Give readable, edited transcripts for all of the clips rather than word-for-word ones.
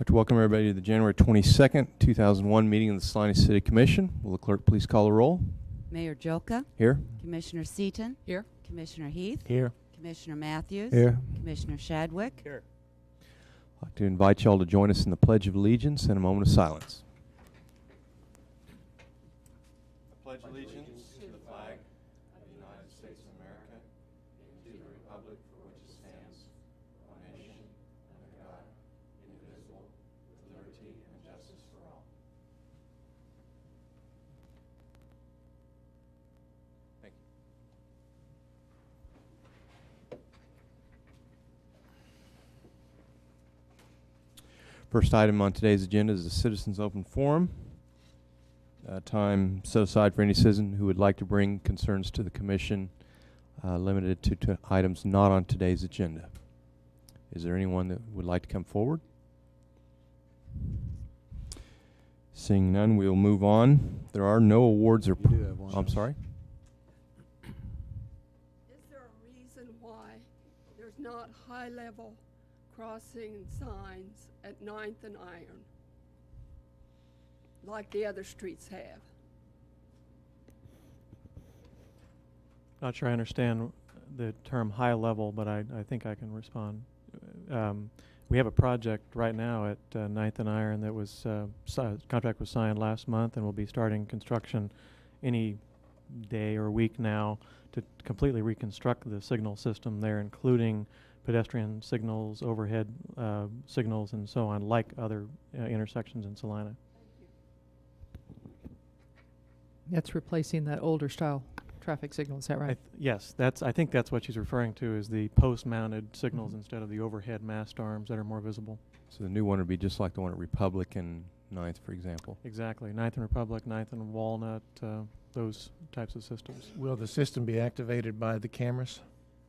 I'd like to welcome everybody to the January 22nd, 2001 meeting of the Salina City Commission. Will the clerk please call the roll? Mayor Jolka. Here. Commissioner Seaton. Here. Commissioner Heath. Here. Commissioner Matthews. Here. Commissioner Shadwick. Here. I'd like to invite you all to join us in the Pledge of Allegiance and a moment of silence. I pledge allegiance to the flag of the United States of America and to the republic for which it stands, one nation, under God, indivisible, with liberty and justice for all. Thank you. First item on today's agenda is the Citizens Open Forum. Time set aside for any citizen who would like to bring concerns to the Commission, limited to items not on today's agenda. Is there anyone that would like to come forward? Seeing none, we'll move on. There are no awards or... You do have one. I'm sorry? Is there a reason why there's not high-level crossing signs at 9th and Iron like the other streets have? Not sure I understand the term high level, but I think I can respond. We have a project right now at 9th and Iron that was, contract was signed last month and will be starting construction any day or week now to completely reconstruct the signal system there, including pedestrian signals, overhead signals, and so on, like other intersections in Salina. That's replacing that older style traffic signal, is that right? Yes, I think that's what she's referring to, is the post-mounted signals instead of the overhead mast arms that are more visible. So the new one would be just like the one at Republic and 9th, for example. Exactly. 9th and Republic, 9th and Walnut, those types of systems. Will the system be activated by the cameras?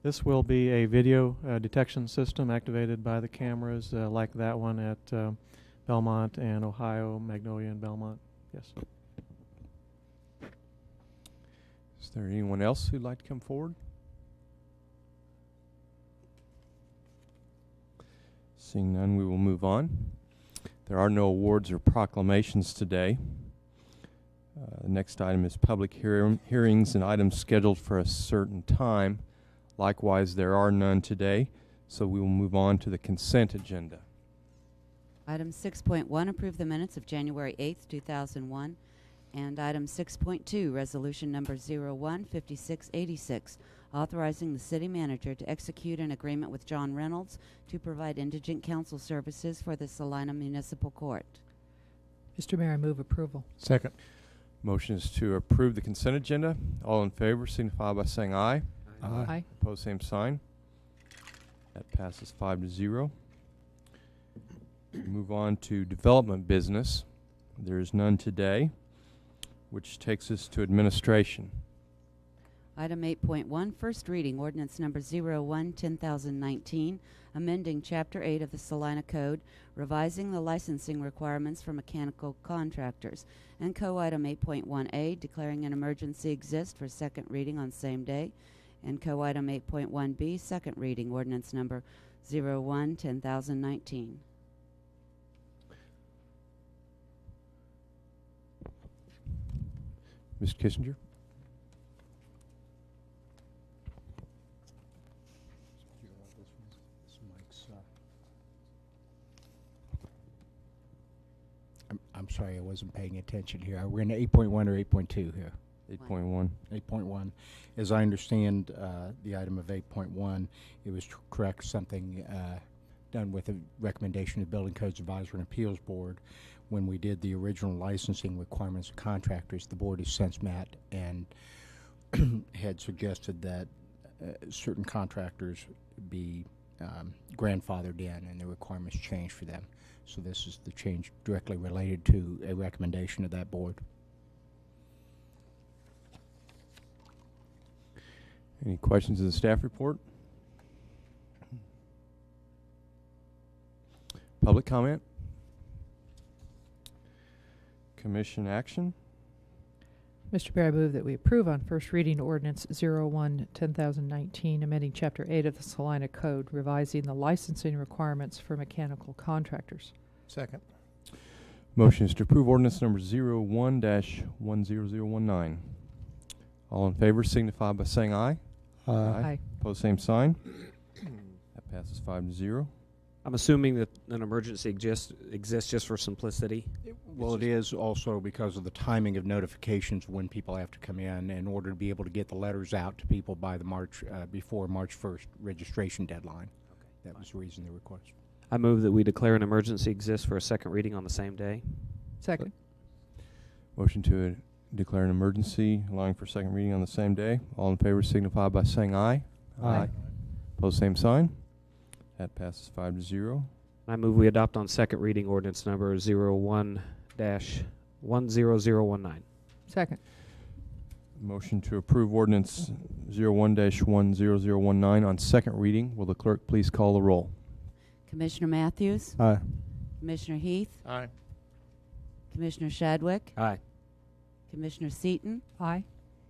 This will be a video detection system activated by the cameras like that one at Belmont and Ohio, Magnolia and Belmont. Yes. Is there anyone else who'd like to come forward? Seeing none, we will move on. There are no awards or proclamations today. The next item is public hearings and items scheduled for a certain time. Likewise, there are none today, so we will move on to the consent agenda. Item 6.1, approve the minutes of January 8th, 2001. And item 6.2, resolution number 015686, authorizing the city manager to execute an agreement with John Reynolds to provide indigent counsel services for the Salina Municipal Court. Mr. Mayor, I move approval. Second. Motion is to approve the consent agenda. All in favor signify by saying aye. Aye. Opposed, same sign. That passes 5-0. Move on to development business. There is none today, which takes us to administration. Item 8.1, first reading, ordinance number 01-10,019, amending Chapter 8 of the Salina Code, revising the licensing requirements for mechanical contractors, and co-item 8.1A, declaring an emergency exists for second reading on same day, and co-item 8.1B, second reading, ordinance number 01-10,019. Mr. Kissinger? I'm sorry, I wasn't paying attention here. We're in 8.1 or 8.2 here? 8.1. 8.1. As I understand the item of 8.1, it was to correct something done with a recommendation of the Building Codes Advisory and Appeals Board. When we did the original licensing requirements of contractors, the board has since met and had suggested that certain contractors be grandfathered in and the requirements changed for them. So this is the change directly related to a recommendation of that board. Any questions of the staff report? Public comment? Commission action? Mr. Mayor, I move that we approve on first reading ordinance 01-10,019, amending Chapter 8 of the Salina Code, revising the licensing requirements for mechanical contractors. Second. Motion is to approve ordinance number 01-10019. All in favor signify by saying aye. Aye. Pose same sign. That passes 5-0. I'm assuming that an emergency exists just for simplicity. Well, it is also because of the timing of notifications when people have to come in order to be able to get the letters out to people by the before March 1st registration deadline. Okay. That was the reason the request. I move that we declare an emergency exists for a second reading on the same day. Second. Motion to declare an emergency, allowing for second reading on the same day. All in favor signify by saying aye. Aye. Pose same sign. That passes 5-0. I move we adopt on second reading ordinance number 01-10019. Second. Motion to approve ordinance 01-10019 on second reading. Will the clerk please call the roll? Commissioner Matthews, Aye. Commissioner Heath, Aye. Commissioner Shadwick, Aye. Commissioner Seaton, Aye.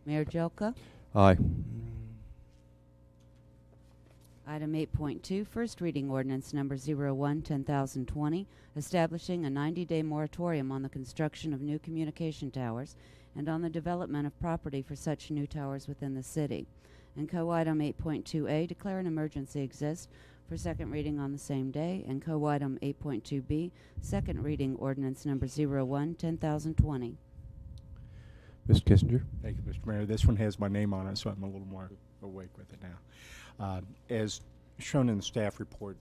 Mayor Jelka. Aye. Item 8.2, first reading ordinance number 01-10020, establishing a 90-day moratorium on the construction of new communication towers and on the development of property for such new towers within the city. And co-item 8.2A, declare an emergency exists for second reading on the same day. And co-item 8.2B, second reading ordinance number 01-10020. Mr. Kissinger. Thank you, Mr. Mayor. This one has my name on it, so I'm a little more awake with it now. As shown in the staff report,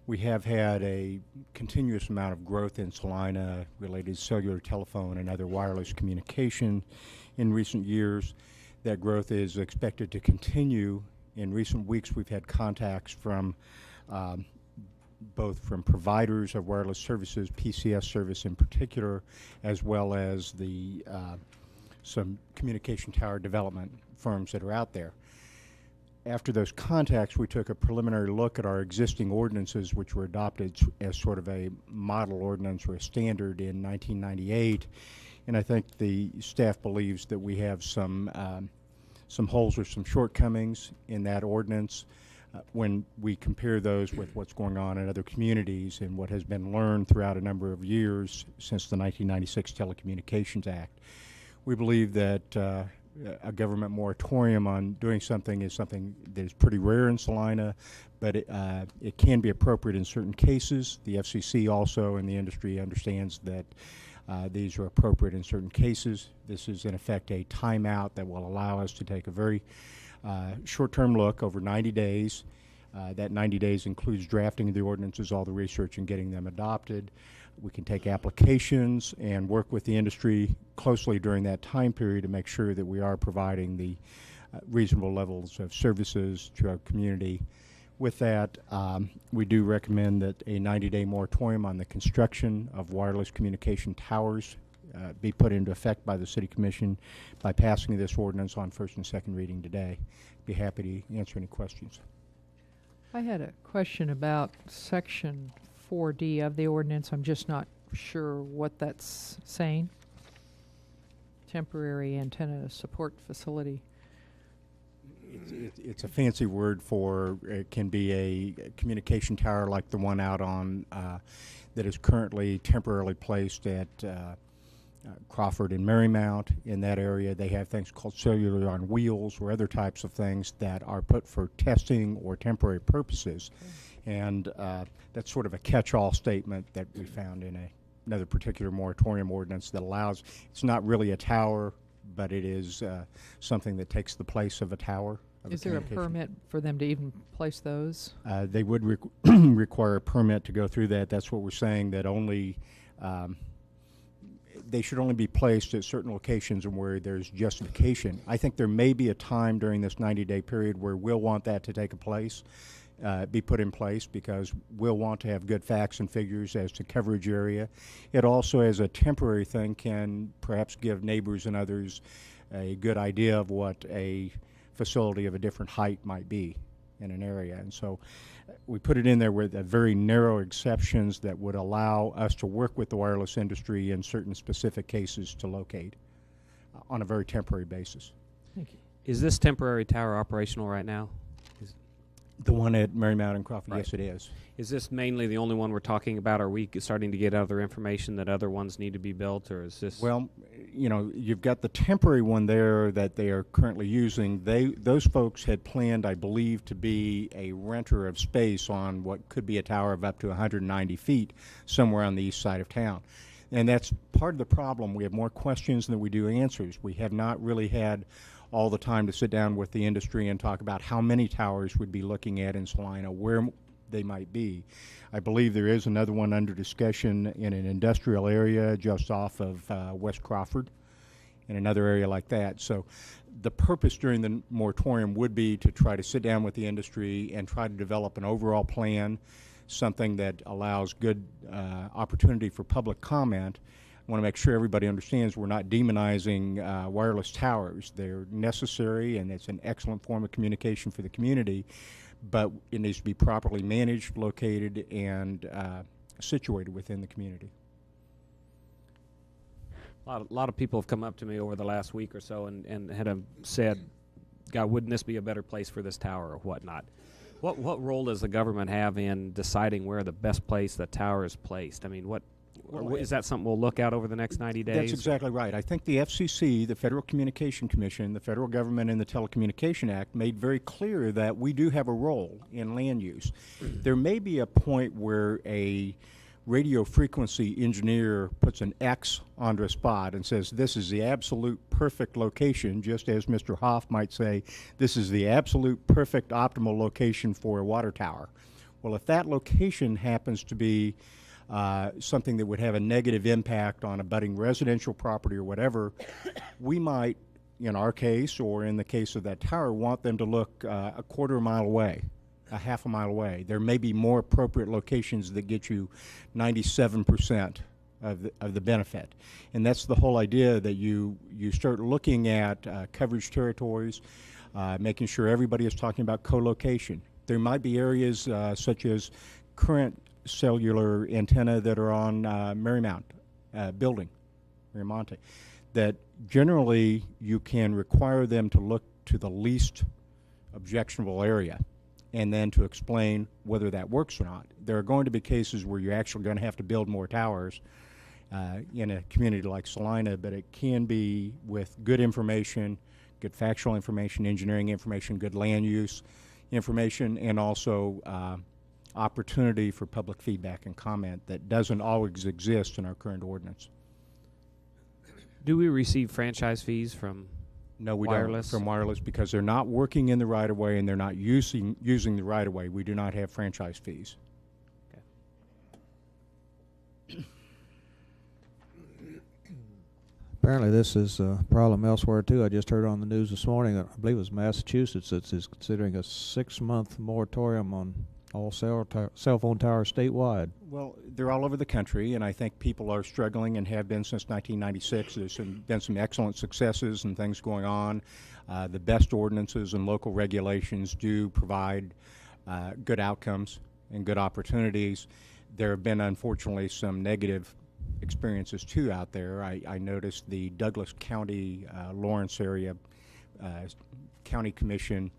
we have had a continuous amount of growth in Salina related to cellular telephone and other wireless communication in recent years. That growth is expected to continue. In recent weeks, we've had contacts from both from providers of wireless services, PCS service in particular, as well as the some communication tower development firms that are out there. After those contacts, we took a preliminary look at our existing ordinances, which were adopted as sort of a model ordinance or a standard in 1998. And I think the staff believes that we have some holes or some shortcomings in that ordinance when we compare those with what's going on in other communities and what has been learned throughout a number of years since the 1996 Telecommunications Act. We believe that a government moratorium on doing something is something that is pretty rare in Salina, but it can be appropriate in certain cases. The FCC also and the industry understands that these are appropriate in certain cases. This is in effect a timeout that will allow us to take a very short-term look over 90 days. That 90 days includes drafting the ordinances, all the research, and getting them adopted. We can take applications and work with the industry closely during that time period to make sure that we are providing the reasonable levels of services to our community. With that, we do recommend that a 90-day moratorium on the construction of wireless communication towers be put into effect by the City Commission by passing this ordinance on first and second reading today. Be happy to answer any questions. I had a question about section 4D of the ordinance. I'm just not sure what that's saying. Temporary antenna support facility. It's a fancy word for it can be a communication tower like the one out on that is currently temporarily placed at Crawford and Marymount. In that area, they have things called cellular on wheels or other types of things that are put for testing or temporary purposes. And that's sort of a catch-all statement that we found in another particular moratorium ordinance that allows, it's not really a tower, but it is something that takes the place of a tower. Is there a permit for them to even place those? They would require a permit to go through that. That's what we're saying, that only they should only be placed at certain locations and where there's justification. I think there may be a time during this 90-day period where we'll want that to take place, be put in place, because we'll want to have good facts and figures as to coverage area. It also, as a temporary thing, can perhaps give neighbors and others a good idea of what a facility of a different height might be in an area. And so we put it in there with very narrow exceptions that would allow us to work with the wireless industry in certain specific cases to locate on a very temporary basis. Thank you. Is this temporary tower operational right now? The one at Marymount and Crawford, Right. yes, it is. Is this mainly the only one we're talking about? Are we starting to get other information that other ones need to be built, or is this? Well, you know, you've got the temporary one there that they are currently using. Those folks had planned, I believe, to be a renter of space on what could be a tower of up to 190 feet somewhere on the east side of town. And that's part of the problem. We have more questions than we do answers. We have not really had all the time to sit down with the industry and talk about how many towers we'd be looking at in Salina, where they might be. I believe there is another one under discussion in an industrial area just off of West Crawford, in another area like that. So the purpose during the moratorium would be to try to sit down with the industry and try to develop an overall plan, something that allows good opportunity for public comment. I want to make sure everybody understands we're not demonizing wireless towers. They're necessary, and it's an excellent form of communication for the community, but it needs to be properly managed, located, and situated within the community. A lot of people have come up to me over the last week or so and had said, God, wouldn't this be a better place for this tower or whatnot? What role does the government have in deciding where the best place the tower is placed? I mean, is that something we'll look at over the next 90 days? That's exactly right. I think the FCC, the Federal Communication Commission, the federal government, and the Telecommunication Act made very clear that we do have a role in land use. There may be a point where a radio frequency engineer puts an X onto a spot and says this is the absolute perfect location, just as Mr. Hoff might say this is the absolute perfect optimal location for a water tower. Well, if that location happens to be something that would have a negative impact on a budding residential property or whatever, we might, in our case or in the case of that tower, want them to look a quarter mile away, a half a mile away. There may be more appropriate locations that get you 97% of the benefit. And that's the whole idea, that you start looking at coverage territories, making sure everybody is talking about co-location. There might be areas such as current cellular antenna that are on Marymount building, Miramonte, that generally you can require them to look to the least objectionable area and then to explain whether that works or not. There are going to be cases where you're actually going to have to build more towers in a community like Salina, but it can be with good information, good factual information, engineering information, good land use information, and also opportunity for public feedback and comment that doesn't always exist in our current ordinance. Do we receive franchise fees from No, we wireless? don't from wireless, because they're not working in the right-of-way and they're not using the right-of-way. We do not have franchise fees. Apparently this is a problem elsewhere too. I just heard on the news this morning, I believe it was Massachusetts, that is considering a 6-month moratorium on all cell phone towers statewide. Well, they're all over the country, and I think people are struggling and have been since 1996. There's been some excellent successes and things going on. The best ordinances and local regulations do provide good outcomes and good opportunities. There have been, unfortunately, some negative experiences too out there. I noticed the Douglas County, Lawrence area County Commission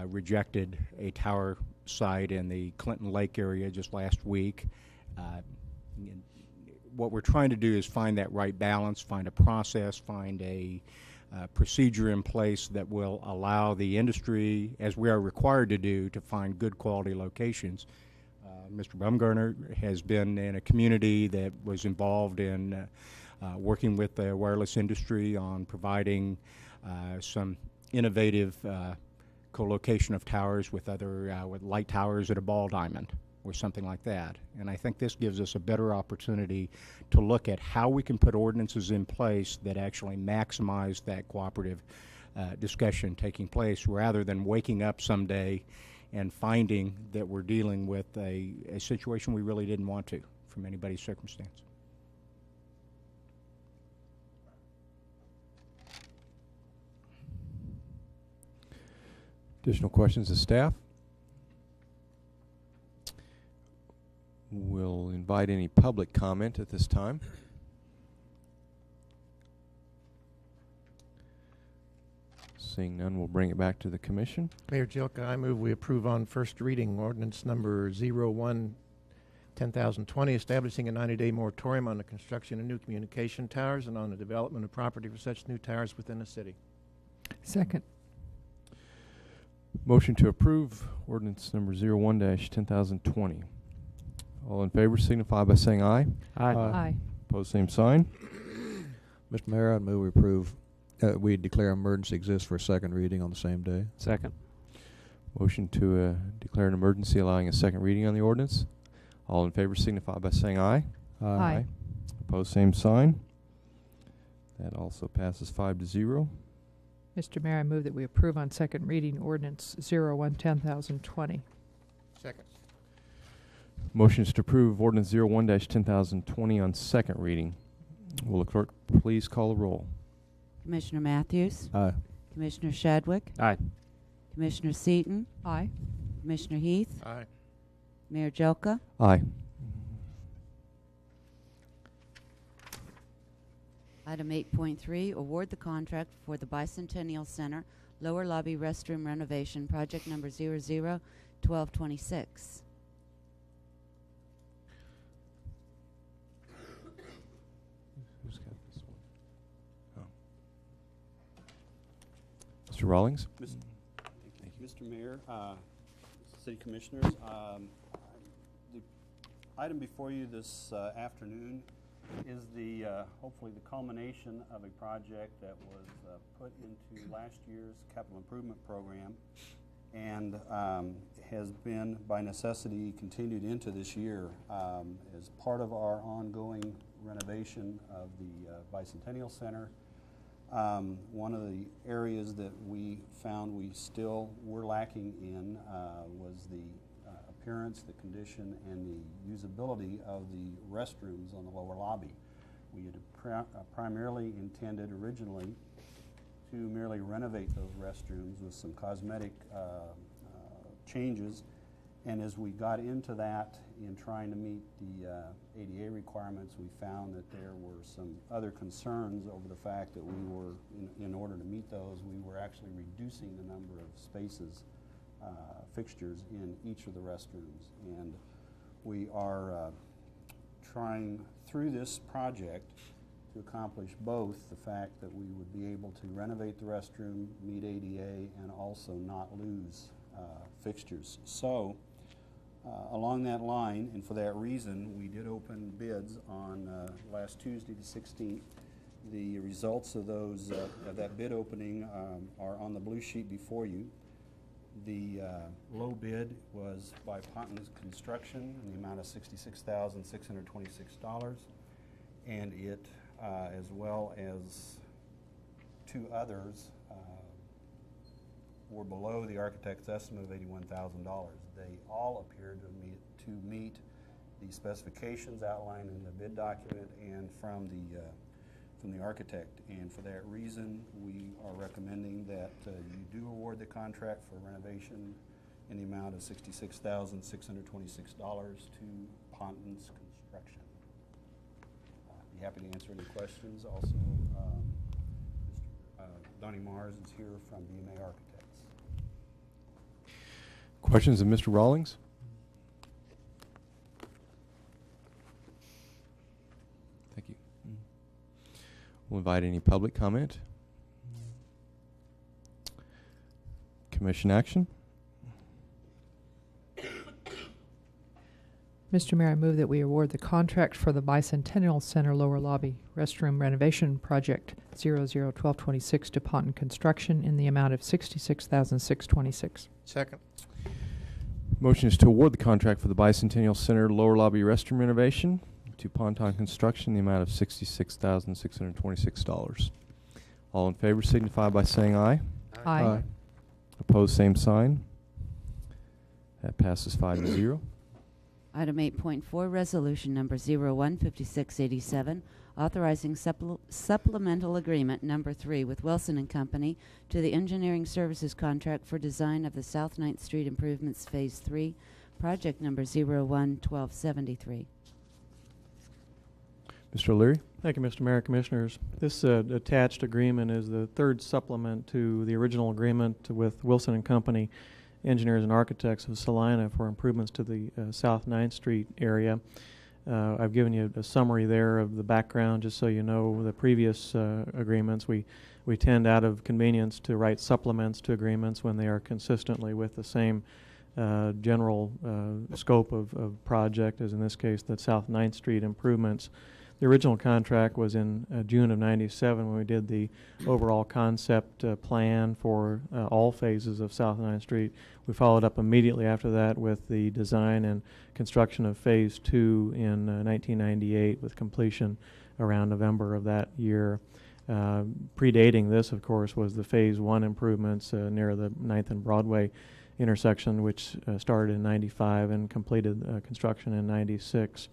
rejected a tower site in the Clinton Lake area just last week. What we're trying to do is find that right balance, find a process, find a procedure in place that will allow the industry, as we are required to do, to find good quality locations. Mr. Bumgarner has been in a community that was involved in working with the wireless industry on providing some innovative co-location of towers with other with light towers at a ball diamond or something like that. And I think this gives us a better opportunity to look at how we can put ordinances in place that actually maximize that cooperative discussion taking place, rather than waking up someday and finding that we're dealing with a situation we really didn't want to from anybody's circumstance. Additional questions of staff? We'll invite any public comment at this time. Seeing none, we'll bring it back to the commission. Mayor Jilka, I move we approve on first reading ordinance number 01-10,020, establishing a 90-day moratorium on the construction of new communication towers and on the development of property for such new towers within the city. Second. Motion to approve ordinance number 01-10,020. All in favor signify by saying aye. Aye. Opposed, same sign. Mr. Mayor, I'd move we approve, we declare emergency exists for a second reading on the same day. Second. Motion to declare an emergency allowing a second reading on the ordinance. All in favor signify by saying aye. Aye. Opposed, same sign. That also passes 5-0. Mr. Mayor, I move that we approve on second reading ordinance 01-10,020. Second. Motion is to approve ordinance 01-10,020 on second reading. Will the clerk please call the roll? Commissioner Matthews, Aye. Commissioner Shadwick, Aye. Commissioner Seaton, Aye. Commissioner Heath, Aye. Mayor Jelka. Aye. Item 8.3, award the contract for the Bicentennial Center Lower Lobby Restroom Renovation, project number 001226. Who's got this one? Oh. Mr. Rawlings? Thank you, Mr. Mayor, City Commissioners. The item before you this afternoon is the hopefully the culmination of a project that was put into last year's capital improvement program and has been by necessity continued into this year as part of our ongoing renovation of the Bicentennial Center. One of the areas that we found we still were lacking in was the appearance, the condition, and the usability of the restrooms on the lower lobby. We had primarily intended originally to merely renovate those restrooms with some cosmetic changes, and as we got into that in trying to meet the ADA requirements, we found that there were some other concerns over the fact that we were, in order to meet those, we were actually reducing the number of spaces, fixtures in each of the restrooms. And we are trying through this project to accomplish both the fact that we would be able to renovate the restroom, meet ADA, and also not lose fixtures. So along that line, and for that reason, we did open bids on last Tuesday, the 16th. The results of those of that bid opening are on the blue sheet before you. The low bid was by Ponton's Construction in the amount of $66,626, and it, as well as two others, were below the architect's estimate of $81,000. They all appeared to meet the specifications outlined in the bid document and from the architect. And for that reason, we are recommending that you do award the contract for renovation in the amount of $66,626 to Ponton's Construction. I'd be happy to answer any questions. Also, Mr. Donnie Mars is here from BMA Architects. Questions of Mr. Rawlings? Thank you. We'll invite any public comment. Commission action. Mr. Mayor, I move that we award the contract for the Bicentennial Center Lower Lobby Restroom Renovation Project 001226 to Ponton Construction in the amount of $66,626. Second. Motion is to award the contract for the Bicentennial Center Lower Lobby Restroom renovation to Ponton Construction in the amount of $66,626. All in favor signify by saying aye. Aye. Opposed, same sign. That passes 5-0. Item 8.4, resolution number 015687, authorizing supplemental agreement number 3 with Wilson & Company to the engineering services contract for design of the South 9th Street Improvements Phase 3, project number 011273. Mr. O'Leary? Thank you, Mr. Mayor, Commissioners. This attached agreement is the third supplement to the original agreement with Wilson and Company, engineers and architects of Salina, for improvements to the South 9th Street area. I've given you a summary there of the background just so you know the previous agreements. We tend out of convenience to write supplements to agreements when they are consistently with the same general scope of project, as in this case the South 9th Street improvements. The original contract was in June of '97 when we did the overall concept plan for all phases of South 9th Street. We followed up immediately after that with the design and construction of Phase 2 in 1998, with completion around November of that year. Predating this, of course, was the Phase 1 improvements near the 9th and Broadway intersection, which started in '95 and completed construction in '96.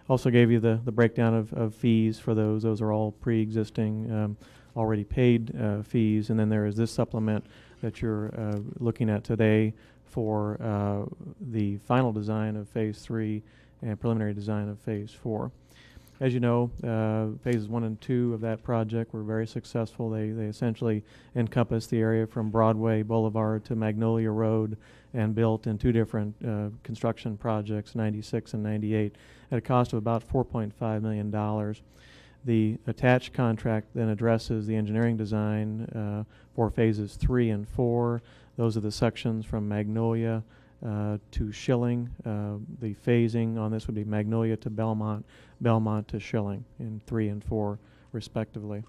Also gave you the breakdown of fees for those. Those are all pre-existing, already paid fees. And then there is this supplement that you're looking at today for the final design of Phase 3 and preliminary design of Phase 4. As you know, Phases 1 and 2 of that project were very successful. They essentially encompass the area from Broadway Boulevard to Magnolia Road, and built in two different construction projects, 96 and 98, at a cost of about $4.5 million. The attached contract then addresses the engineering design for Phases 3 and 4. Those are the sections from Magnolia to Schilling. The phasing on this would be Magnolia to Belmont, Belmont to Schilling in 3 and 4 respectively.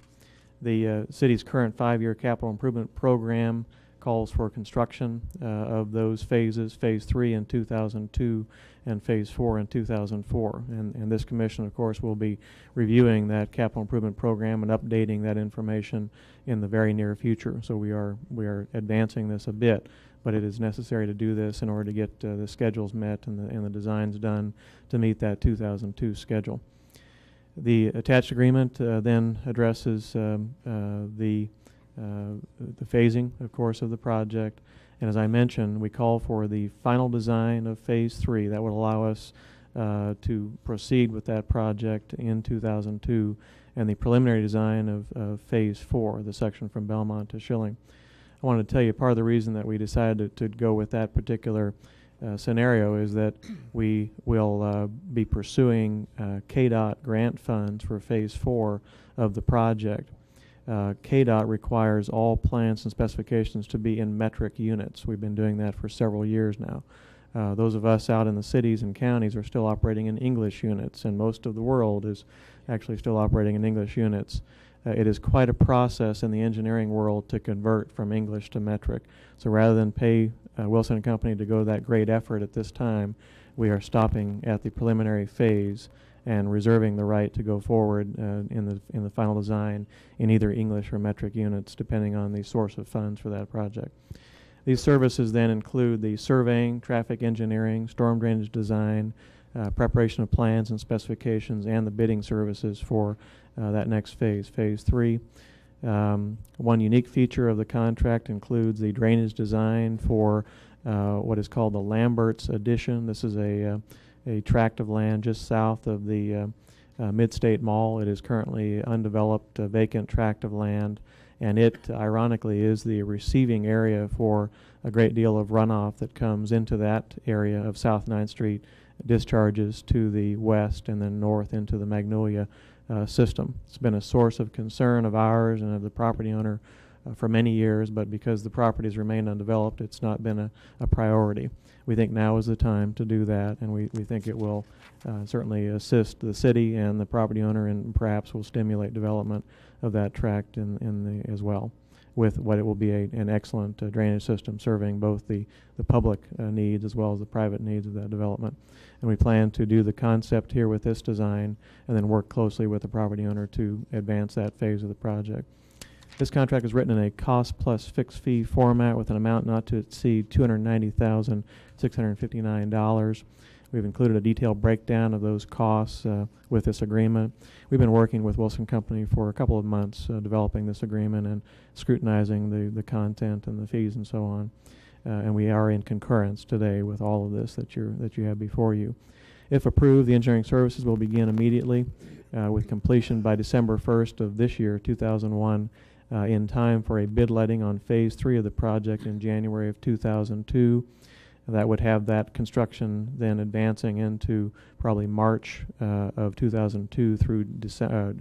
The city's current 5-year capital improvement program calls for construction of those phases, Phase 3 in 2002 and Phase 4 in 2004. And this commission, of course, will be reviewing that capital improvement program and updating that information in the very near future. So we are advancing this a bit, but it is necessary to do this in order to get the schedules met and the designs done to meet that 2002 schedule. The attached agreement then addresses the phasing, of course, of the project. And as I mentioned, we call for the final design of Phase 3. That would allow us to proceed with that project in 2002, and the preliminary design of Phase 4, the section from Belmont to Schilling. I wanted to tell you part of the reason that we decided to go with that particular scenario is that we will be pursuing KDOT grant funds for Phase 4 of the project. KDOT requires all plans and specifications to be in metric units. We've been doing that for several years now. Those of us out in the cities and counties are still operating in English units, and most of the world is actually still operating in English units. It is quite a process in the engineering world to convert from English to metric. So rather than pay Wilson & Company to go to that great effort at this time, we are stopping at the preliminary phase and reserving the right to go forward in the final design in either English or metric units, depending on the source of funds for that project. These services then include the surveying, traffic engineering, storm drainage design, preparation of plans and specifications, and the bidding services for that next phase, Phase 3. One unique feature of the contract includes the drainage design for what is called the Lambert's Addition. This is a tract of land just south of the Mid-State Mall. It is currently undeveloped, vacant tract of land, and it, ironically, is the receiving area for a great deal of runoff that comes into that area of South 9th Street, discharges to the west and then north into the Magnolia system. It's been a source of concern of ours and of the property owner for many years, but because the properties remain undeveloped, it's not been a priority. We think now is the time to do that, and we think it will certainly assist the city and the property owner, and perhaps will stimulate development of that tract as well, with what it will be an excellent drainage system serving both the public needs as well as the private needs of that development. And we plan to do the concept here with this design and then work closely with the property owner to advance that phase of the project. This contract is written in a cost plus fixed fee format with an amount not to exceed $290,659. We've included a detailed breakdown of those costs with this agreement. We've been working with Wilson Company for a couple of months developing this agreement and scrutinizing the content and the fees and so on. And we are in concurrence today with all of this that you have before you. If approved, the engineering services will begin immediately with completion by December 1st of this year, 2001, in time for a bid letting on Phase 3 of the project in January of 2002. That would have that construction then advancing into probably March of 2002 through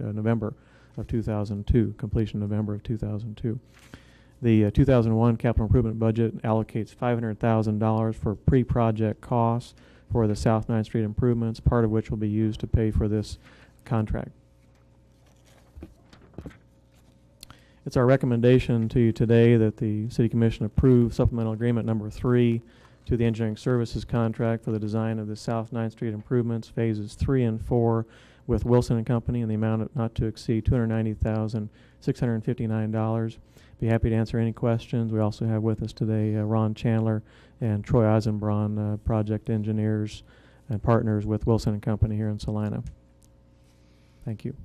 November of 2002, completion November of 2002. The 2001 capital improvement budget allocates $500,000 for pre-project costs for the South 9th Street improvements, part of which will be used to pay for this contract. It's our recommendation to you today that the City Commission approve supplemental agreement number 3 to the engineering services contract for the design of the South 9th Street improvements, phases 3 and 4, with Wilson and Company in the amount of not to exceed $290,659. Be happy to answer any questions. We also have with us today Ron Chandler and Troy Eisenbraun, project engineers and partners with Wilson and Company here in Salina. Thank you.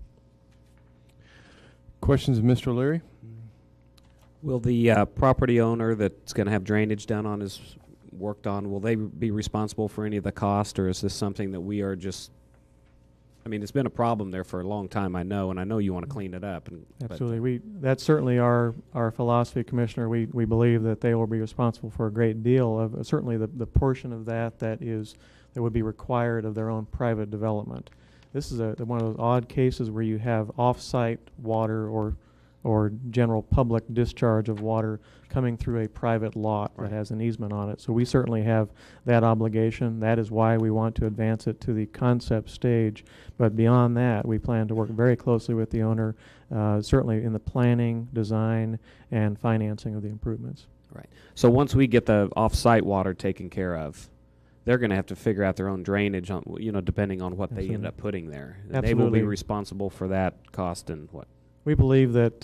Questions of Mr. O'Leary? Will the property owner that's going to have drainage done on his worked on, will they be responsible for any of the cost, or is this something that we are just, I mean, it's been a problem there for a long time, I know, and I know you want to clean it up. Absolutely. That's certainly our philosophy, Commissioner. We believe that they will be responsible for a great deal of, certainly the portion of that would be required of their own private development. This is one of those odd cases where you have off-site water or general public discharge of water coming through a private lot that has an easement on it. So we certainly have that obligation. That is why we want to advance it to the concept stage. But beyond that, we plan to work very closely with the owner, certainly in the planning, design, and financing of the improvements. Right. So once we get the off-site water taken care of, they're going to have to figure out their own drainage, on, depending on what they end up putting there. And they will be responsible for that cost and what? We believe that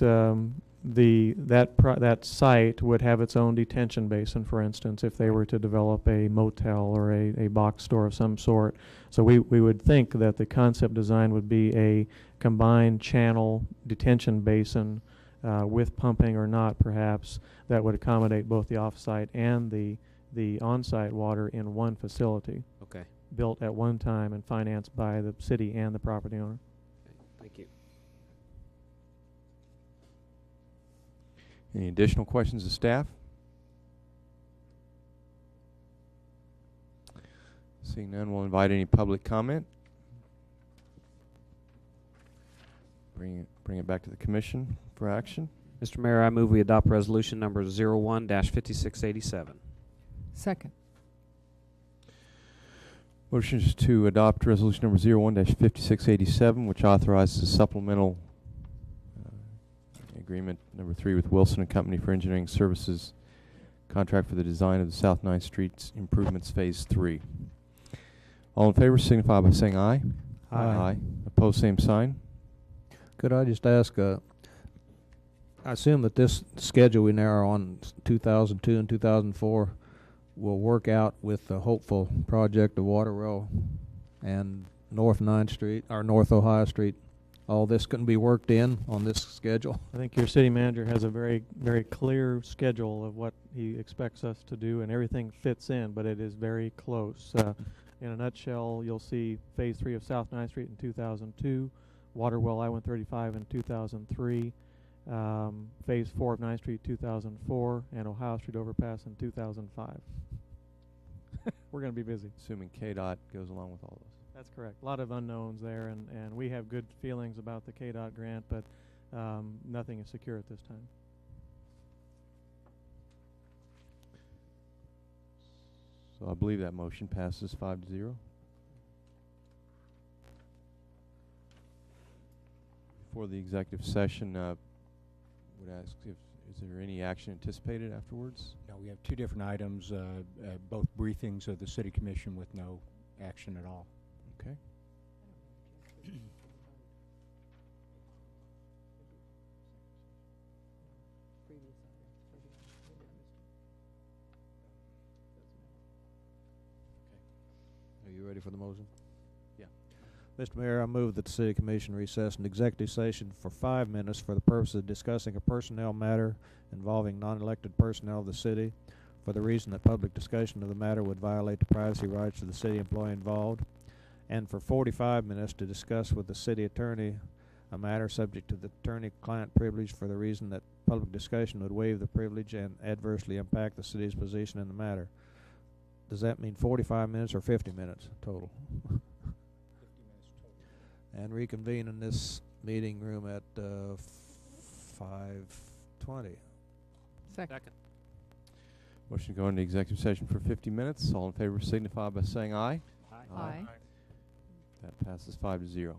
that site would have its own detention basin, for instance, if they were to develop a motel or a box store of some sort. So we would think that the concept design would be a combined channel detention basin with pumping or not, perhaps, that would accommodate both the off-site and the on-site water in one facility. Okay. Built at one time and financed by the city and the property owner. Okay. Thank you. Any additional questions of staff? Seeing none, we'll invite any public comment. Bring it back to the commission for action. Mr. Mayor, I move we adopt resolution number 01-5687. Second. Motion is to adopt resolution number 01-5687, which authorizes a supplemental agreement number 3 with Wilson and Company for engineering services contract for the design of the South 9th Street improvements phase 3. All in favor signify by saying aye. Aye. Aye. Opposed, same sign. Could I just ask, I assume that this schedule we now are on 2002 and 2004 will work out with the hopeful project of Waterwell and North 9th Street, or North Ohio Street. All this can be worked in on this schedule. I think your city manager has a very, very clear schedule of what he expects us to do, and everything fits in, but it is very close. In a nutshell, you'll see Phase 3 of South 9th Street in 2002, Waterwell I-135 in 2003, Phase 4 of 9th Street 2004, and Ohio Street Overpass in 2005. We're going to be busy. Assuming KDOT goes along with all those. That's correct. A lot of unknowns there, and we have good feelings about the KDOT grant, but nothing is secure at this time. So I believe that motion passes 5-0. For the executive session, would ask if is there any action anticipated afterwards? No, we have 2 different items, both briefings of the City Commission with no action at all. Okay. Are you ready for the motion? Yeah. Mr. Mayor, I move that the City Commission recess an executive session for 5 minutes for the purpose of discussing a personnel matter involving non-elected personnel of the city for the reason that public discussion of the matter would violate the privacy rights of the city employee involved. and for 45 minutes to discuss with the city attorney a matter subject to the attorney-client privilege for the reason that public discussion would waive the privilege and adversely impact the city's position in the matter. Does that mean 45 minutes or 50 minutes total? 50 minutes total. And reconvene in this meeting room at 5:20. Second. Motion to go into executive session for 50 minutes. All in favor signify by saying aye. Aye. That passes 5-0.